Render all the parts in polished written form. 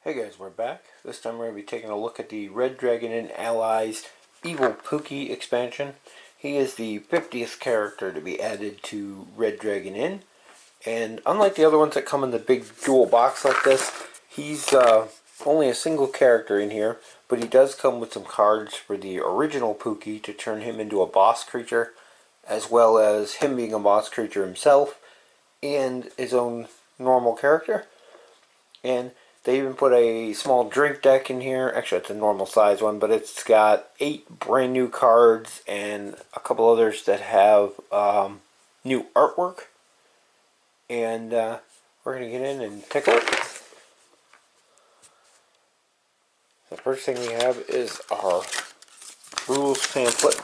Hey guys, we're back. This time we're going to be taking a look at the Red Dragon and Allies Evil Pooky expansion. He is the 50th character to be added to Red Dragon Inn. And unlike the other ones that come in the big jewel box like this, he's only a single character in here, but he does come with some cards for the original Pooky to turn him into a boss creature, as well as him being a boss creature himself, and his own normal character. And they even put a small drink deck in here. Actually, it's a normal size one, but it's got 8 brand new cards and a couple others that have new artwork. And we're going to get in and take a look. The first thing we have is our rules pamphlet.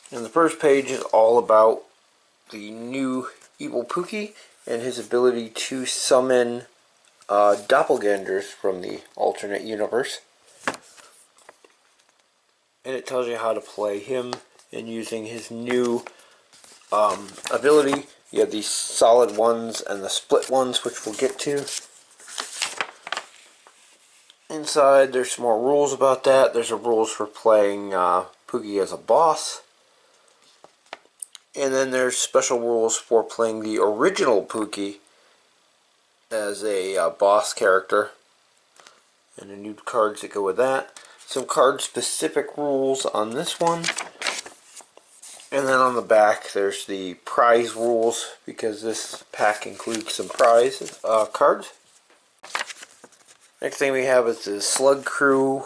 And the first page is all about the new Evil Pooky and his ability to summon doppelgangers from the alternate universe. And it tells you how to play him and using his new ability. You have these solid ones and the split ones, which we'll get to. Inside there's some more rules about that. There's a rules for playing Pookie as a boss. And then there's special rules for playing the original Pookie as a boss character, and the new cards that go with that. Some card specific rules on this one, and then on the back there's the prize rules, because this pack includes some prize cards. Next thing we have is the Slug Crew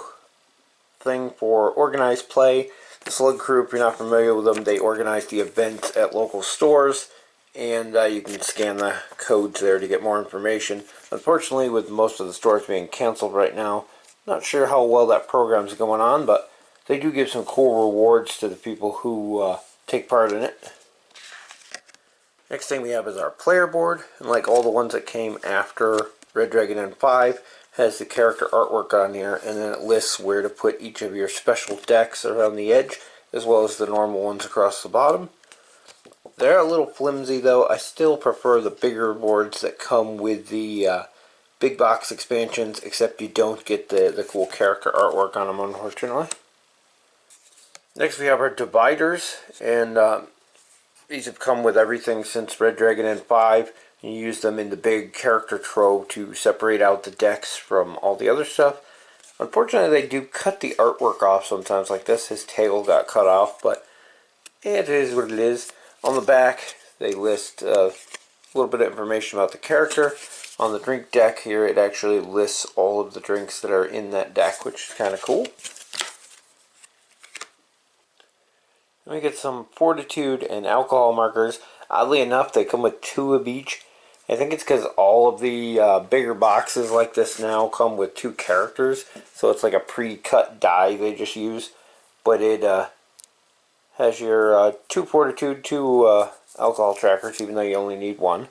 thing for organized play. The Slug Crew, if you're not familiar with them, they organize the events at local stores, and you can scan the codes there to get more information. Unfortunately, with most of the stores being canceled right now, not sure how well that program's going on, but they do give some cool rewards to the people who take part in it. Next thing we have is our player board, and like all the ones that came after Red Dragon N5, has the character artwork on here, and then it lists where to put each of your special decks around the edge, as well as the normal ones across the bottom. They're a little flimsy though. I still prefer the bigger boards that come with the big box expansions, except you don't get the cool character artwork on them, unfortunately. Next we have our dividers, and these have come with everything since Red Dragon N5. You use them in the big character trove to separate out the decks from all the other stuff. Unfortunately, they do cut the artwork off sometimes like this. His tail got cut off, but it is what it is. On the back, they list a little bit of information about the character. On the drink deck here, it actually lists all of the drinks that are in that deck, which is kind of cool. Let me get some fortitude and alcohol markers. Oddly enough, they come with 2 of each. I think it's because all of the bigger boxes like this now come with 2 characters, so it's like a pre-cut die they just use. But it has your 2 fortitude, 2 alcohol trackers, even though you only need 1.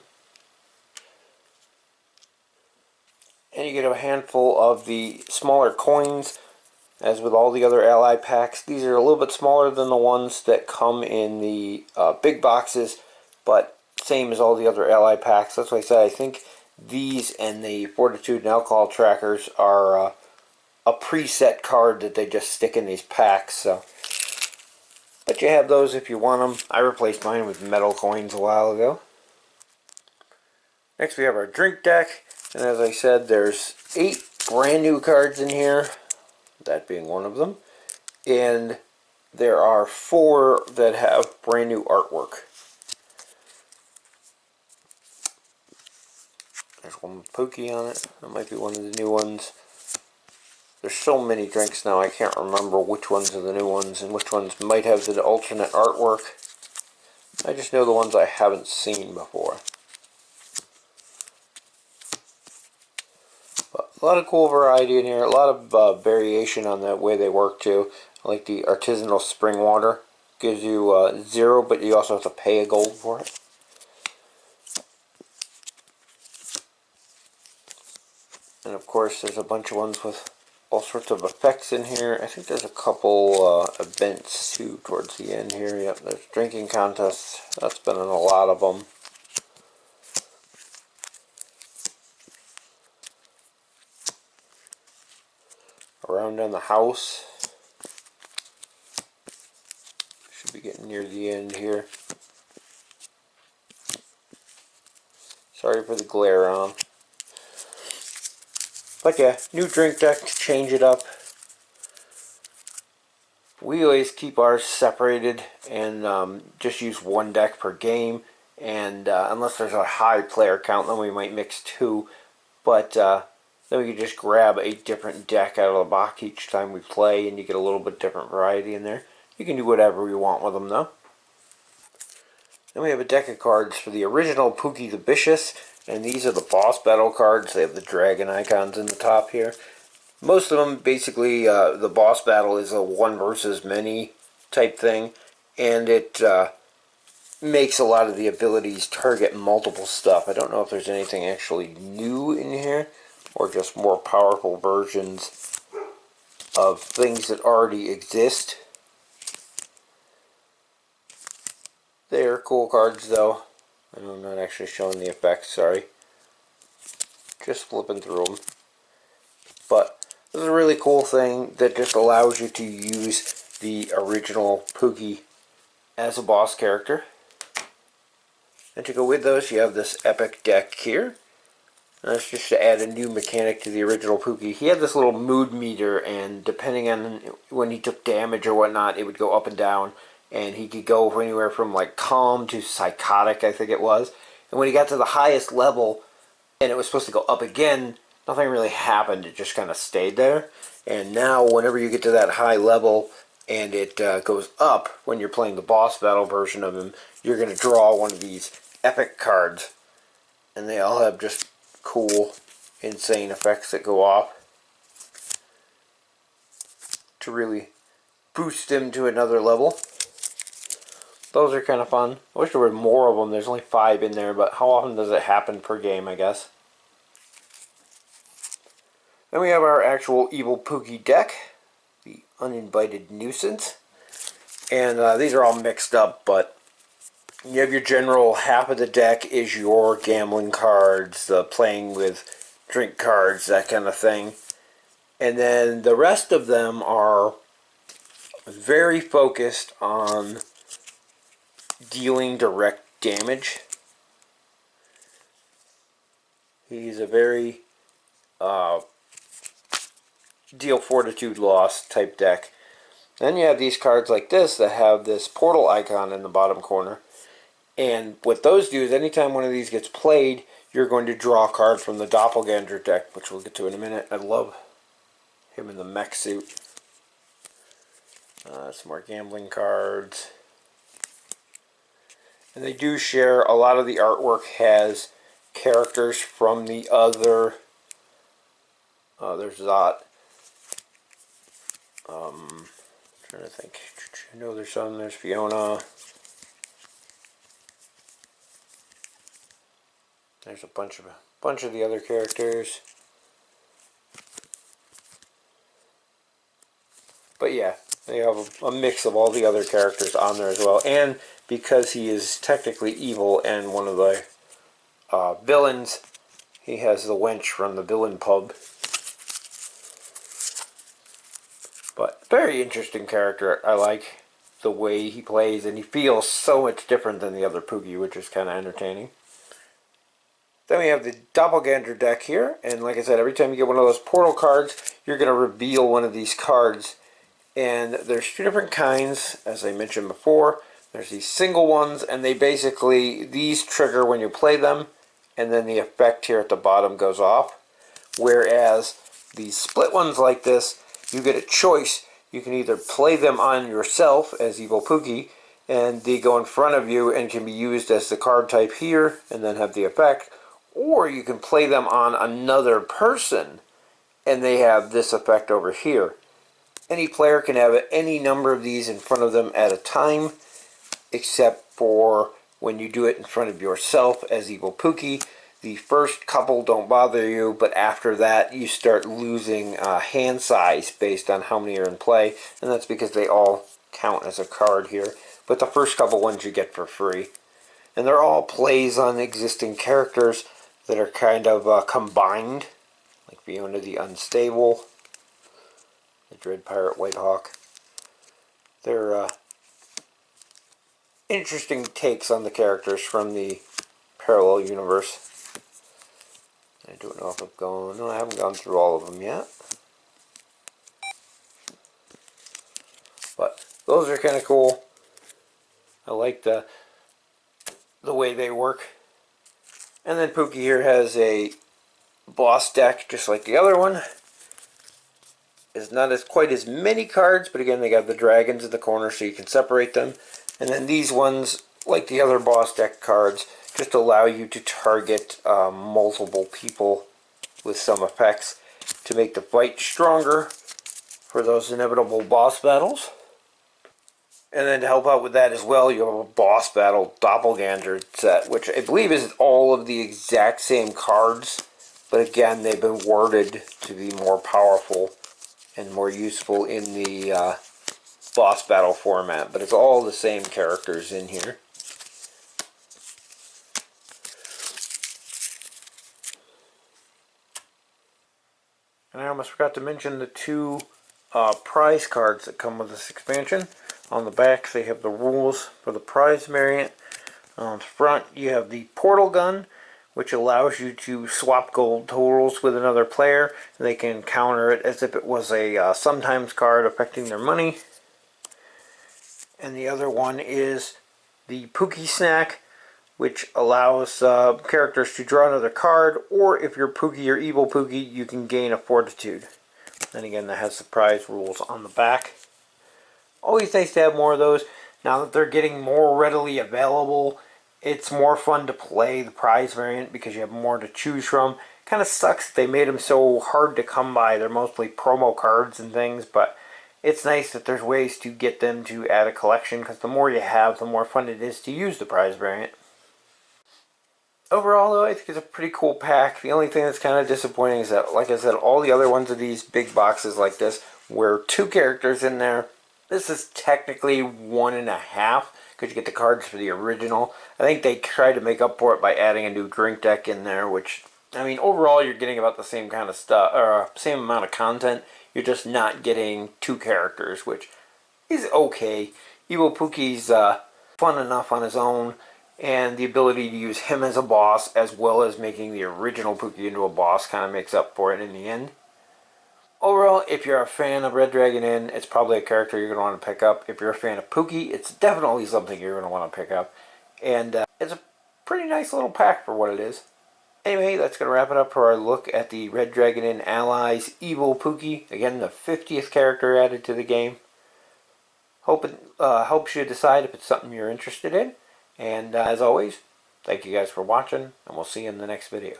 And you get a handful of the smaller coins. As with all the other ally packs, these are a little bit smaller than the ones that come in the big boxes, but same as all the other ally packs. That's why I said I think these and the fortitude and alcohol trackers are a preset card that they just stick in these packs. So, but you have those if you want them. I replaced mine with metal coins a while ago. Next we have our drink deck, and as I said, there's 8 brand new cards in here, that being one of them, and there are 4 that have brand new artwork. There's one with Pookie on it. That might be one of the new ones. There's so many drinks now, I can't remember which ones are the new ones and which ones might have the alternate artwork. I just know the ones I haven't seen before. But a lot of cool variety in here, a lot of variation on the way they work too. I like the artisanal spring water. Gives you 0, but you also have to pay a gold for it. And of course there's a bunch of ones with all sorts of effects in here. I think there's a couple events too towards the end here. Yep, there's drinking contests. That's been in a lot of them. around on the house. Should be getting near the end here. Sorry for the glare on. But yeah, new drink deck, change it up. We always keep ours separated and just use one deck per game. And unless there's a high player count, then we might mix two. But then we can just grab a different deck out of the box each time we play, and you get a little bit different variety in there. You can do whatever you want with them, though. Then we have a deck of cards for the original Pookie the Vicious, and these are the boss battle cards. They have the dragon icons in the top here. Most of them, basically, the boss battle is a one versus many type thing, and it makes a lot of the abilities target multiple stuff. I don't know if there's anything actually new in here, or just more powerful versions of things that already exist. They're cool cards, though. I'm not actually showing the effects, sorry. Just flipping through them. But this is a really cool thing that just allows you to use the original Pookie as a boss character. And to go with those, you have this epic deck here. And that's just to add a new mechanic to the original Pookie. He had this little mood meter, and depending on when he took damage or whatnot, it would go up and down. And he could go anywhere from like calm to psychotic, I think it was. And when he got to the highest level, and it was supposed to go up again, nothing really happened. It just kind of stayed there. And now, whenever you get to that high level, and it goes up when you're playing the boss battle version of him, you're going to draw one of these epic cards. And they all have just cool, insane effects that go off to really boost him to another level. Those are kind of fun. I wish there were more of them. There's only 5 in there, but how often does it happen per game, I guess? Then we have our actual Evil Pooky deck, the Uninvited Nuisance. And these are all mixed up, but you have your general half of the deck is your gambling cards, the playing with drink cards, that kind of thing. And then the rest of them are very focused on dealing direct damage. He's a very deal fortitude loss type deck. Then you have these cards like this that have this portal icon in the bottom corner. And what those do is anytime one of these gets played, you're going to draw a card from the Doppelganger deck, which we'll get to in a minute. I love him in the mech suit. Some more gambling cards. And they do share, a lot of the artwork has characters from the other, there's Zot. Trying to think, I know there's some, there's Fiona. There's a bunch of the other characters. But yeah, they have a mix of all the other characters on there as well. And because he is technically evil and one of the villains, he has the wench from the villain pub. But very interesting character. I like the way he plays, and he feels so much different than the other Pookie, which is kind of entertaining. Then we have the Doppelganger deck here, and like I said, every time you get one of those portal cards, you're going to reveal one of these cards. And there's 2 different kinds, as I mentioned before. There's these single ones, and they basically, these trigger when you play them, and then the effect here at the bottom goes off. Whereas the split ones like this, you get a choice. You can either play them on yourself as Evil Pooky, and they go in front of you and can be used as the card type here, and then have the effect. Or you can play them on another person, and they have this effect over here. Any player can have any number of these in front of them at a time, except for when you do it in front of yourself as Evil Pooky. The first couple don't bother you, but after that you start losing hand size based on how many are in play, and that's because they all count as a card here. But the first couple ones you get for free. And they're all plays on existing characters that are kind of combined, like Fiona the Unstable. Dread Pirate Whitehawk. They're interesting takes on the characters from the parallel universe. I don't know if I've gone... No, I haven't gone through all of them yet. But those are kind of cool. I like the way they work. And then Pookie here has a boss deck just like the other one. It's not quite as many cards, but again they got the dragons in the corner so you can separate them. And then these ones, like the other boss deck cards, just allow you to target multiple people with some effects to make the fight stronger for those inevitable boss battles. And then to help out with that as well, you have a boss battle Doppelganger set, which I believe is all of the exact same cards, but again, they've been worded to be more powerful and more useful in the boss battle format, but it's all the same characters in here. And I almost forgot to mention the two prize cards that come with this expansion. On the back they have the rules for the prize variant. On the front you have the portal gun, which allows you to swap gold totals with another player. They can counter it as if it was a sometimes card affecting their money. And the other one is the Pookie snack, which allows characters to draw another card, or if you're Pookie or Evil Pooky, you can gain a fortitude. And again, that has the prize rules on the back. Always nice to have more of those. Now that they're getting more readily available, it's more fun to play the prize variant because you have more to choose from. Kind of sucks that they made them so hard to come by. They're mostly promo cards and things, but it's nice that there's ways to get them to add a collection, because the more you have, the more fun it is to use the prize variant. Overall, though, I think it's a pretty cool pack. The only thing that's kind of disappointing is that, like I said, all the other ones of these big boxes like this were 2 characters in there. This is technically 1.5, because you get the cards for the original. I think they tried to make up for it by adding a new drink deck in there, which, I mean, overall you're getting about the same kind of stuff, or same amount of content. You're just not getting 2 characters, which is okay. Evil Pookie's fun enough on his own, and the ability to use him as a boss as well as making the original Pookie into a boss kind of makes up for it in the end. Overall, if you're a fan of Red Dragon Inn, it's probably a character you're going to want to pick up. If you're a fan of Pookie, it's definitely something you're going to want to pick up. And it's a pretty nice little pack for what it is. Anyway, that's going to wrap it up for our look at the Red Dragon Inn Allies Evil Pooky. Again, the 50th character added to the game. Hope it helps you decide if it's something you're interested in. And as always, thank you guys for watching, and we'll see you in the next video.